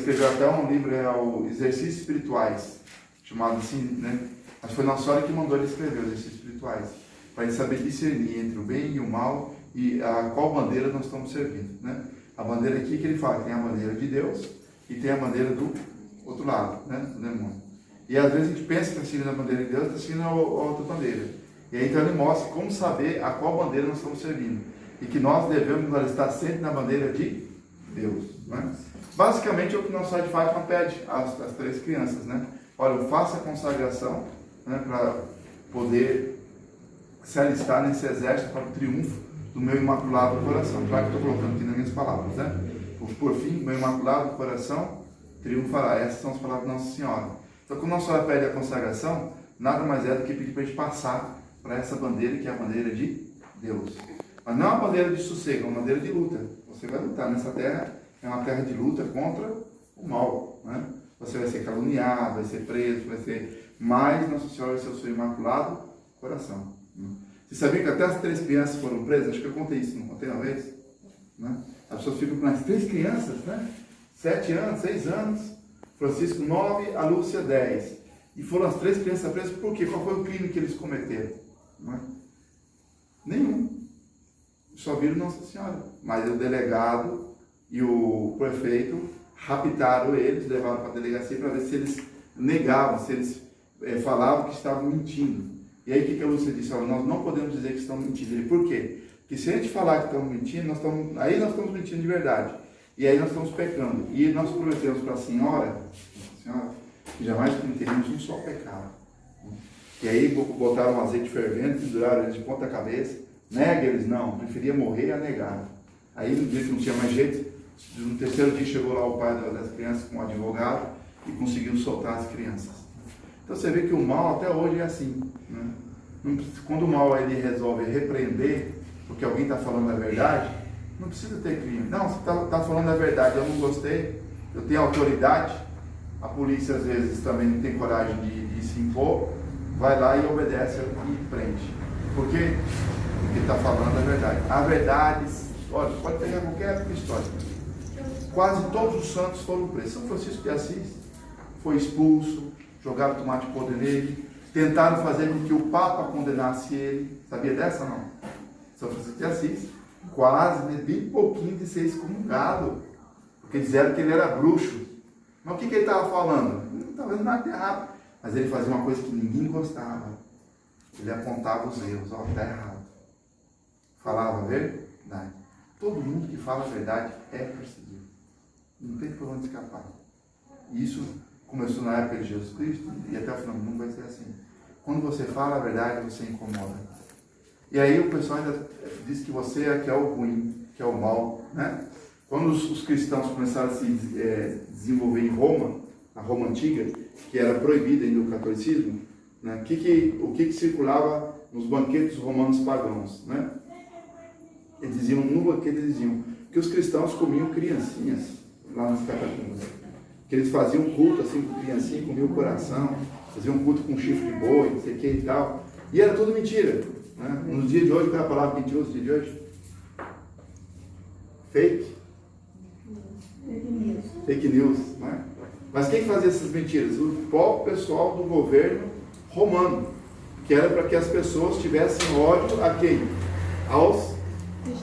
escreveu até um livro, o Exercícios Espirituais, chamado assim, né? Mas foi Nossa Senhora que mandou ele escrever, Exercícios Espirituais, para ele saber discernir entre o bem e o mal e a qual bandeira nós estamos servindo, né? A bandeira aqui que ele fala, tem a bandeira de Deus e tem a bandeira do outro lado, né? Do demônio. E às vezes a gente pensa que está seguindo a bandeira de Deus, está seguindo a outra bandeira. E aí então ele mostra como saber a qual bandeira nós estamos servindo. E que nós devemos estar sempre na bandeira de Deus, né? Basicamente é o que Nossa Senhora de Fátima pede às 3 crianças, né? Olha, faça a consagração, né, para poder se alistar nesse exército para o triunfo do meu imaculado coração. Claro que estou colocando aqui nas minhas palavras, né? Por fim, meu imaculado coração triunfará. Essas são as palavras de Nossa Senhora. Então, quando Nossa Senhora pede a consagração, nada mais é do que pedir para a gente passar para essa bandeira, que é a bandeira de Deus. Mas não é uma bandeira de sossego, é uma bandeira de luta. Você vai lutar nessa terra, é uma terra de luta contra o mal, né? Você vai ser caluniado, vai ser preso, vai ser... Mas Nossa Senhora vai ser o seu imaculado coração. Você sabia que até as 3 crianças foram presas? Acho que eu contei isso, não contei uma vez? Né? As pessoas ficam com as 3 crianças, né? 7 anos, 6 anos, Francisco 9, a Lúcia 10. E foram as 3 crianças presas por quê? Qual foi o crime que eles cometeram? Não é? Nenhum. Só viram Nossa Senhora. Mas o delegado e o prefeito raptaram eles, levaram para a delegacia para ver se eles negavam, se eles falavam que estavam mentindo. E aí o que a Lúcia disse? Olha, nós não podemos dizer que estão mentindo. Ele, por quê? Porque se a gente falar que estamos mentindo, aí nós estamos mentindo de verdade. E aí nós estamos pecando. E nós prometemos para a senhora, que jamais cometeríamos um só pecado. E aí botaram um azeite fervente, penduraram eles de ponta cabeça. Nega eles? Não, preferia morrer a negar. Aí no dia que não tinha mais jeito, no 3º dia chegou lá o pai das crianças com um advogado e conseguiu soltar as crianças. Então você vê que o mal até hoje é assim, né? Quando o mal ele resolve repreender porque alguém está falando a verdade, não precisa ter crime. Não, você está falando a verdade, eu não gostei, eu tenho autoridade. A polícia às vezes também não tem coragem de se impor, vai lá e obedece e prende. Por quê? Porque está falando a verdade. A verdade, olha, pode pegar qualquer história. Quase todos os santos foram presos. São Francisco de Assis foi expulso, jogaram tomate podre nele, tentaram fazer com que o Papa condenasse ele. Sabia dessa não? São Francisco de Assis quase, bem pouquinho de ser excomungado, porque disseram que ele era bruxo. Mas o que ele estava falando? Não estava fazendo nada de errado, mas ele fazia uma coisa que ninguém gostava. Ele apontava os erros. Ó, está errado. Falava a verdade. Todo mundo que fala a verdade é perseguido. Não tem por onde escapar. Isso começou na época de Jesus Cristo e até o final do mundo vai ser assim. Quando você fala a verdade, você incomoda. E aí o pessoal ainda diz que você é que é o ruim, que é o mal, né? Quando os cristãos começaram a se desenvolver em Roma, a Roma antiga, que era proibida ainda o catolicismo, né? O que circulava nos banquetes romanos pagãos, né? Eles diziam, no banquete eles diziam que os cristãos comiam criancinhas lá nas catacumbas. Que eles faziam culto assim com criancinha, comiam o coração, faziam culto com chifre de boi, não sei o que e tal. E era tudo mentira. Né? Nos dias de hoje, qual é a palavra mentirosa nos dias de hoje? Fake. Fake news. Né? Mas quem fazia essas mentiras? O próprio pessoal do governo romano, que era para que as pessoas tivessem ódio a quem? Aos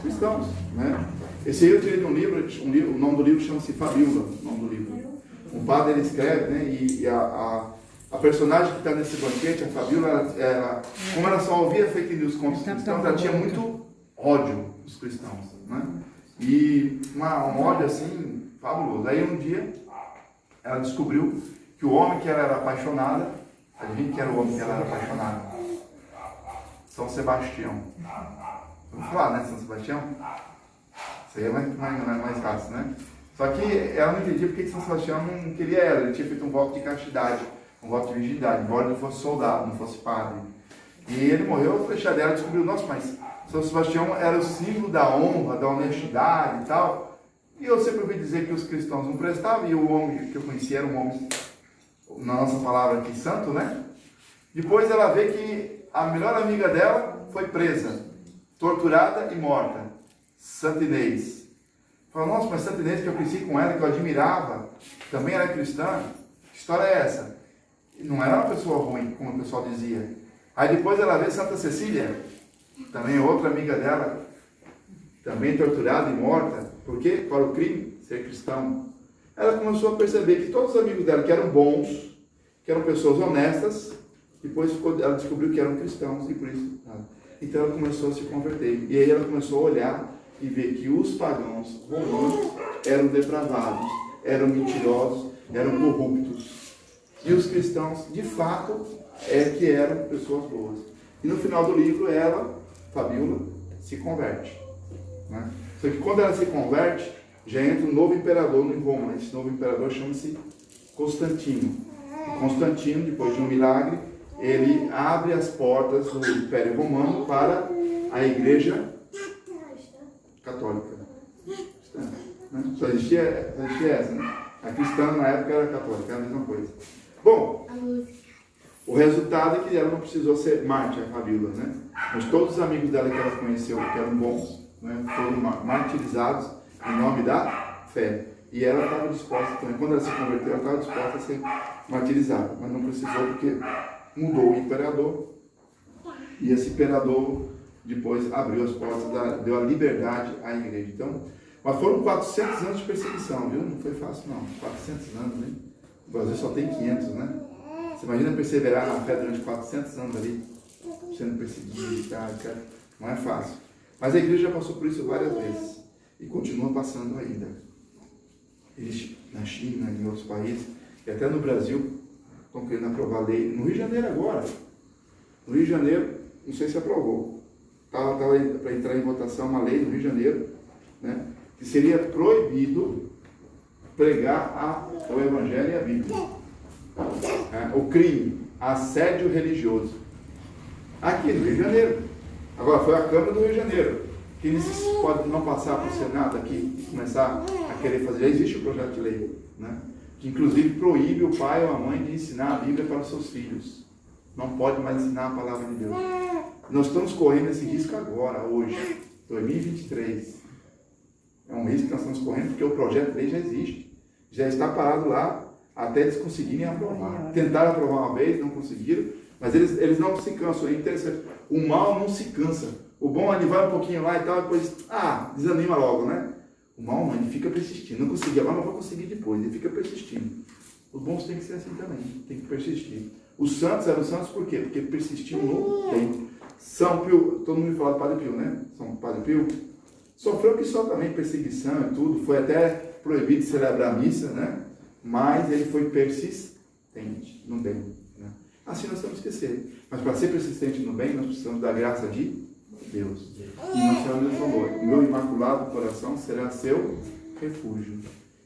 cristãos. Né? Esse aí eu tirei de um livro, o nome do livro chama-se Fabíola, o nome do livro. Um padre ele escreve, né? E a personagem que está nesse banquete, a Fabíola, como ela só ouvia fake news contra os cristãos, ela tinha muito ódio dos cristãos, né? E um ódio assim, fabuloso. Aí um dia, ela descobriu que o homem que ela era apaixonada, adivinha quem era o homem que ela era apaixonada? São Sebastião. Vamos falar, né? São Sebastião? Isso aí é mais fácil, né? Só que ela não entendia porque São Sebastião não queria ela. Ele tinha feito um voto de castidade, um voto de virgindade, embora ele não fosse soldado, não fosse padre. E ele morreu, a flecha dela descobriu, nossa, mas São Sebastião era o símbolo da honra, da honestidade e tal. E eu sempre ouvi dizer que os cristãos não prestavam, e o homem que eu conhecia era um homem, na nossa palavra aqui, santo, né? Depois ela vê que a melhor amiga dela foi presa, torturada e morta. Santa Inês. Fala, nossa, mas Santa Inês que eu cresci com ela, que eu admirava, também era cristã? Que história é essa? Não era uma pessoa ruim, como o pessoal dizia. Aí depois ela vê Santa Cecília, também outra amiga dela, também torturada e morta. Por quê? Para o crime, ser cristão. Ela começou a perceber que todos os amigos dela, que eram bons, que eram pessoas honestas, depois ela descobriu que eram cristãos e por isso... Então ela começou a se converter. E aí ela começou a olhar e ver que os pagãos romanos eram depravados, eram mentirosos, eram corruptos. E os cristãos, de fato, que eram pessoas boas. E no final do livro, ela, Fabíola, se converte. Né? Só que quando ela se converte, já entra um novo imperador em Roma. Esse novo imperador chama-se Constantino. E Constantino, depois de um milagre, ele abre as portas do Império Romano para a Igreja Católica. Né? Só existia essa, né? A cristã na época era católica, era a mesma coisa. Bom, o resultado é que ela não precisou ser mártir, a Fabíola, né? Mas todos os amigos dela que ela conheceu, que eram bons, né, foram martirizados em nome da fé. E ela estava disposta também, quando ela se converteu, ela estava disposta a ser martirizada, mas não precisou porque mudou o imperador. E esse imperador depois abriu as portas, deu a liberdade à igreja. Então, mas foram 400 anos de perseguição, viu? Não foi fácil não, 400 anos, né? O Brasil só tem 500, né? Você imagina perseverar na fé durante 400 anos ali, sendo perseguido, cara, não é fácil. Mas a igreja já passou por isso várias vezes e continua passando ainda. Eles, na China, em outros países, e até no Brasil, estão querendo aprovar lei. No Rio de Janeiro agora. No Rio de Janeiro, não sei se aprovou. Estava para entrar em votação uma lei no Rio de Janeiro, né, que seria proibido pregar o Evangelho e a Bíblia. O crime, assédio religioso. Aqui no Rio de Janeiro. Agora, foi a Câmara do Rio de Janeiro. Que pode não passar para o Senado aqui e começar a querer fazer. Já existe o projeto de lei, né, que inclusive proíbe o pai ou a mãe de ensinar a Bíblia para os seus filhos. Não pode mais ensinar a palavra de Deus. Nós estamos correndo esse risco agora, hoje, 2023. É um risco que nós estamos correndo porque o projeto de lei já existe. Já está parado lá até eles conseguirem aprovar. Tentaram aprovar uma vez, não conseguiram, mas eles não se cansam. É interessante. O mal não se cansa. O bom, ele vai um pouquinho lá e tal, depois, desanima logo, né? O mal, ele fica persistindo. Não consegui agora, mas vou conseguir depois. Ele fica persistindo. Os bons têm que ser assim também. Tem que persistir. Os santos eram santos por quê? Porque persistiam no tempo. São Pio, todo mundo fala do Padre Pio, né? São Padre Pio sofreu que só também perseguição e tudo. Foi até proibido de celebrar a missa, né? Mas ele foi persistente no bem. Né? Assim nós temos que ser. Mas para ser persistente no bem, nós precisamos da graça de Deus. E nosso Senhor nos falou: meu imaculado coração será seu refúgio.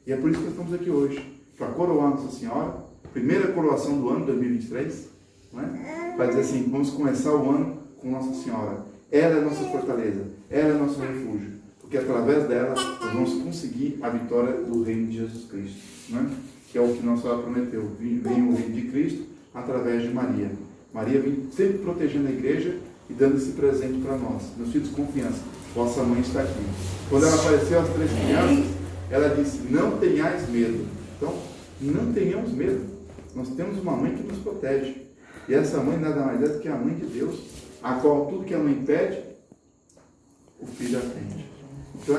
E é por isso que nós estamos aqui hoje, para coroar Nossa Senhora, primeira coroação do ano 2023, né? Para dizer assim, vamos começar o ano com Nossa Senhora. Ela é a nossa fortaleza, ela é o nosso refúgio, porque através dela nós vamos conseguir a vitória do reino de Jesus Cristo, né? Que é o que Nossa Senhora prometeu. Vem o reino de Cristo através de Maria. Maria vem sempre protegendo a igreja e dando esse presente para nós. Meus filhos, confiança, vossa mãe está aqui. Quando ela apareceu às 3 crianças, ela disse: não tenhais medo. Então, não tenhamos medo. Nós temos uma mãe que nos protege. E essa mãe nada mais é do que a mãe de Deus, a qual tudo que a mãe pede, o filho atende. Então,